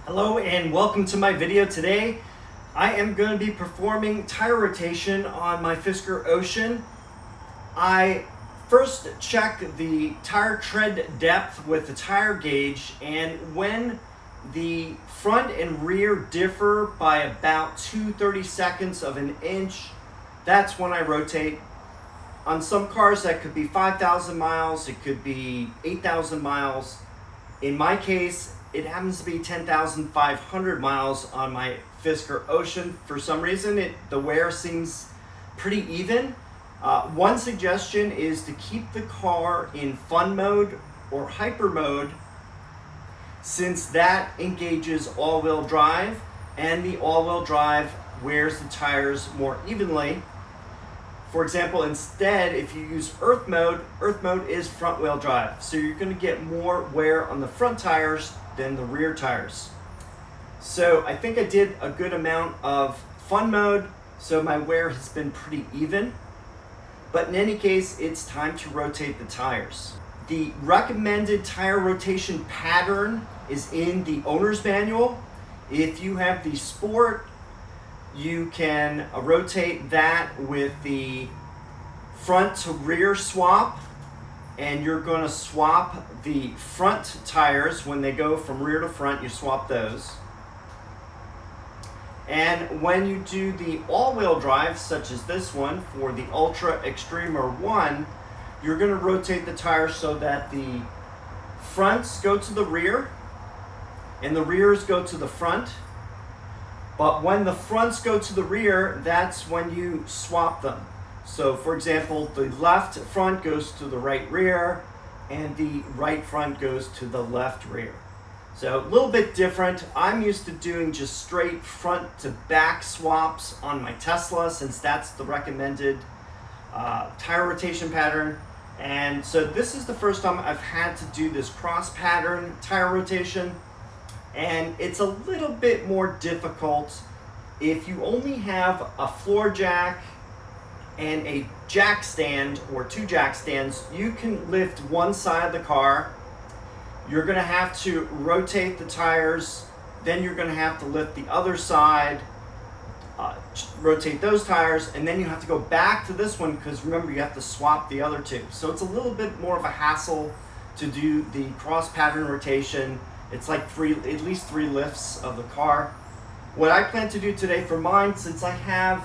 Hello and welcome to my video today. I am going to be performing tire rotation on my Fisker Ocean. I first check the tire tread depth with the tire gauge, and when the front and rear differ by about 2/32 of an inch, that's when I rotate. On some cars that could be 5,000 miles, it could be 8,000 miles. In my case, it happens to be 10,500 miles on my Fisker Ocean. For some reason, the wear seems pretty even. One suggestion is to keep the car in fun mode or hyper mode, since that engages all-wheel drive, and the all-wheel drive wears the tires more evenly. For example, instead, if you use earth mode is front wheel drive. So you're going to get more wear on the front tires than the rear tires. So I think I did a good amount of fun mode, so my wear has been pretty even. But in any case, it's time to rotate the tires. The recommended tire rotation pattern is in the owner's manual. If you have the Sport, you can rotate that with the front to rear swap, and you're going to swap the front tires when they go from rear to front. You swap those. And when you do the all-wheel drive, such as this one for the Ultra Extremer 1, you're going to rotate the tires so that the fronts go to the rear and the rears go to the front. But when the fronts go to the rear, that's when you swap them. So for example, the left front goes to the right rear, and the right front goes to the left rear. So a little bit different. I'm used to doing just straight front to back swaps on my Tesla, since that's the recommended tire rotation pattern. And so this is the first time I've had to do this cross pattern tire rotation. And it's a little bit more difficult if you only have a floor jack and a jack stand, or two jack stands. You can lift one side of the car. You're going to have to rotate the tires. Then you're going to have to lift the other side, rotate those tires, and then you have to go back to this one, because remember, you have to swap the other two. So it's a little bit more of a hassle to do the cross pattern rotation. It's like at least three lifts of the car. What I plan to do today for mine, since I have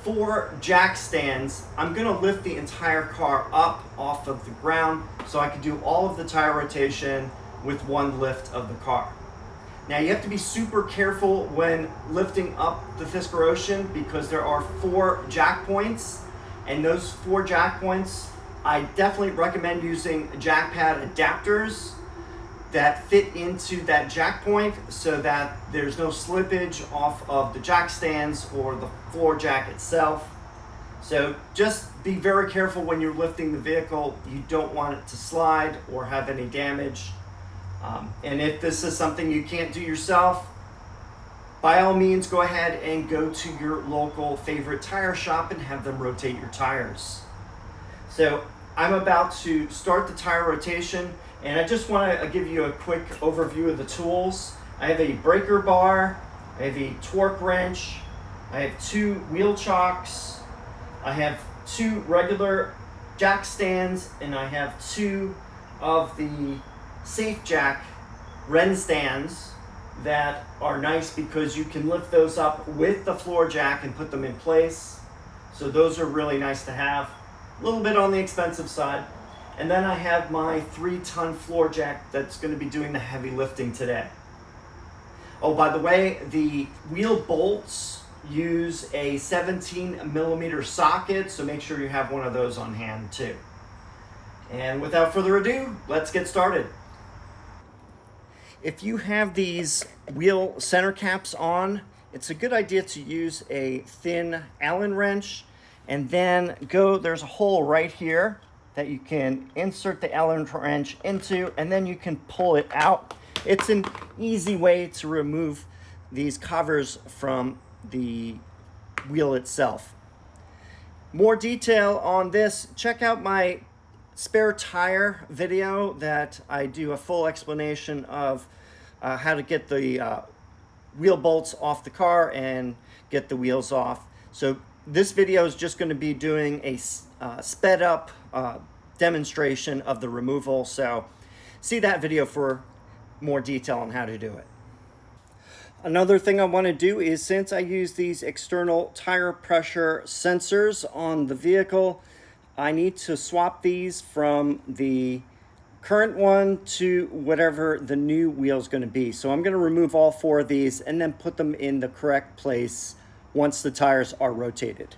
4 jack stands, I'm going to lift the entire car up off of the ground so I can do all of the tire rotation with one lift of the car. Now you have to be super careful when lifting up the Fisker Ocean, because there are 4 jack points, and those 4 jack points, I definitely recommend using jack pad adapters that fit into that jack point, so that there's no slippage off of the jack stands or the floor jack itself. So just be very careful when you're lifting the vehicle. You don't want it to slide or have any damage. And if this is something you can't do yourself, by all means, go ahead and go to your local favorite tire shop and have them rotate your tires. So I'm about to start the tire rotation, and I just want to give you a quick overview of the tools. I have a breaker bar, I have a torque wrench, I have 2 wheel chocks, I have 2 regular jack stands, and I have 2 of the safe jack Rennstands that are nice because you can lift those up with the floor jack and put them in place. So those are really nice to have. A little bit on the expensive side. And then I have my 3-ton floor jack that's going to be doing the heavy lifting today. Oh, by the way, the wheel bolts use a 17mm socket, so make sure you have one of those on hand too. And without further ado, let's get started. If you have these wheel center caps on, it's a good idea to use a thin Allen wrench, and then there's a hole right here that you can insert the Allen wrench into, and then you can pull it out. It's an easy way to remove these covers from the wheel itself. More detail on this, check out my spare tire video that I do a full explanation of how to get the wheel bolts off the car and get the wheels off. So this video is just going to be doing a sped up demonstration of the removal. So see that video for more detail on how to do it. Another thing I want to do is, since I use these external tire pressure sensors on the vehicle, I need to swap these from the current one to whatever the new wheel is going to be. So I'm going to remove all 4 of these and then put them in the correct place once the tires are rotated.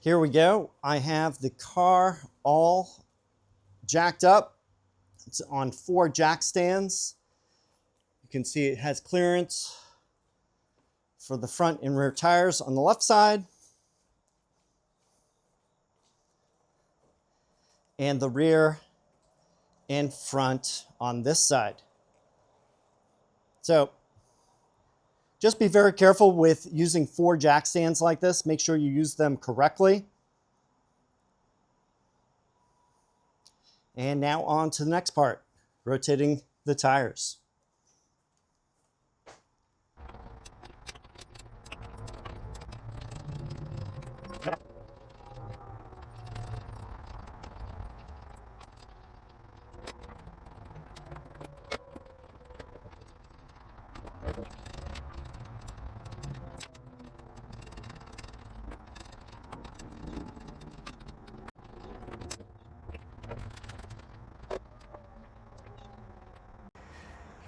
Here we go. I have the car all jacked up. It's on 4 jack stands. You can see it has clearance for the front and rear tires on the left side, and the rear and front on this side. So just be very careful with using 4 jack stands like this. Make sure you use them correctly. And now on to the next part, rotating the tires.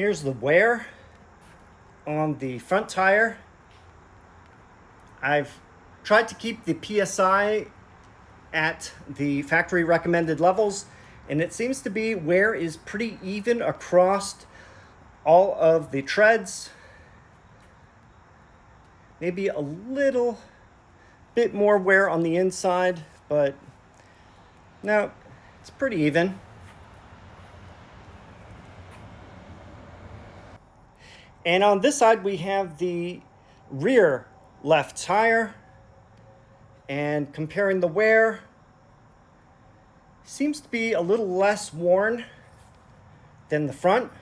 Here's the wear on the front tire. I've tried to keep the PSI at the factory recommended levels, and it seems to be wear is pretty even across all of the treads. Maybe a little bit more wear on the inside, but no, it's pretty even. And on this side, we have the rear left tire. And comparing the wear, seems to be a little less worn than the front.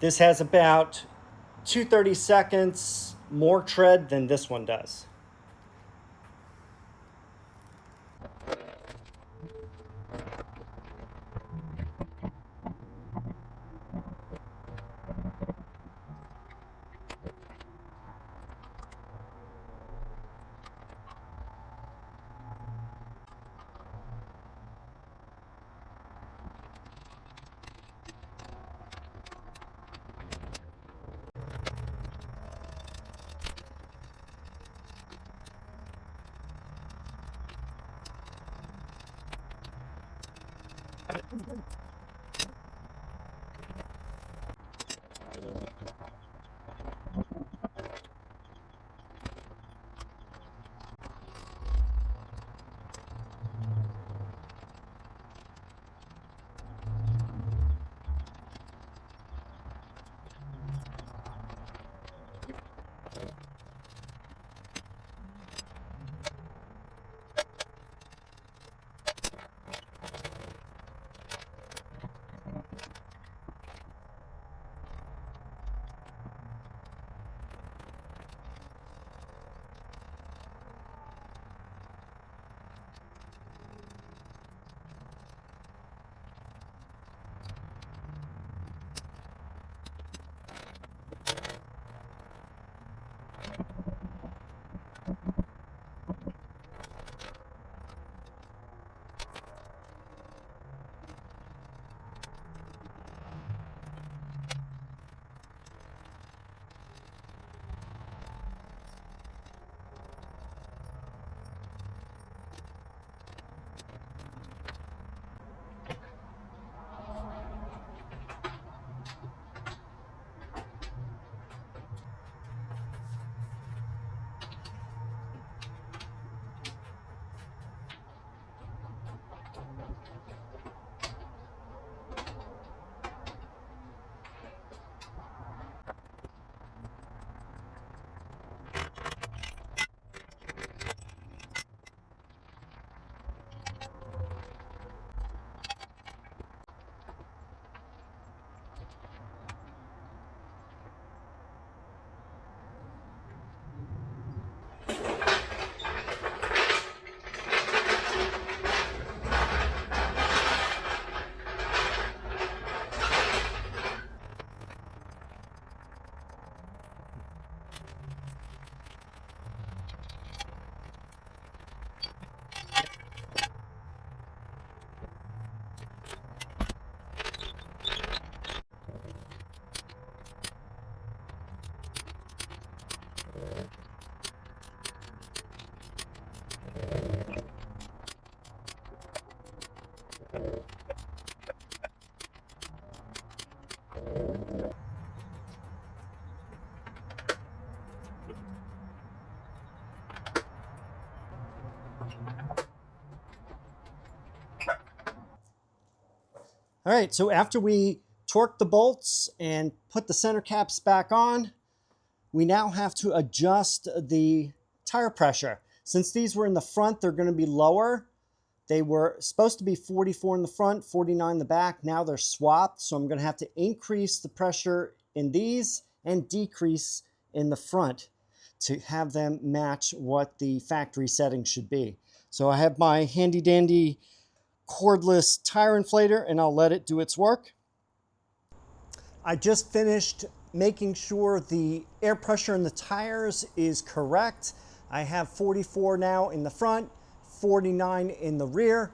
This has about 2/32 more tread than this one does. All right, so after we torque the bolts and put the center caps back on, we now have to adjust the tire pressure. Since these were in the front, they're going to be lower. They were supposed to be 44 in the front, 49 in the back. Now they're swapped, so I'm going to have to increase the pressure in these and decrease in the front to have them match what the factory settings should be. So I have my handy dandy cordless tire inflator, and I'll let it do its work. I just finished making sure the air pressure in the tires is correct. I have 44 now in the front, 49 in the rear,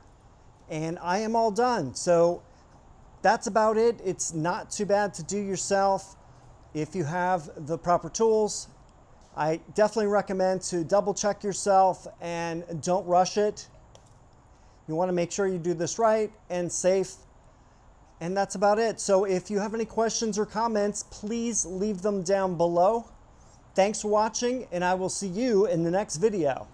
and I am all done. So that's about it. It's not too bad to do yourself if you have the proper tools. I definitely recommend to double check yourself and don't rush it. You want to make sure you do this right and safe. And that's about it. So if you have any questions or comments, please leave them down below. Thanks for watching, and I will see you in the next video.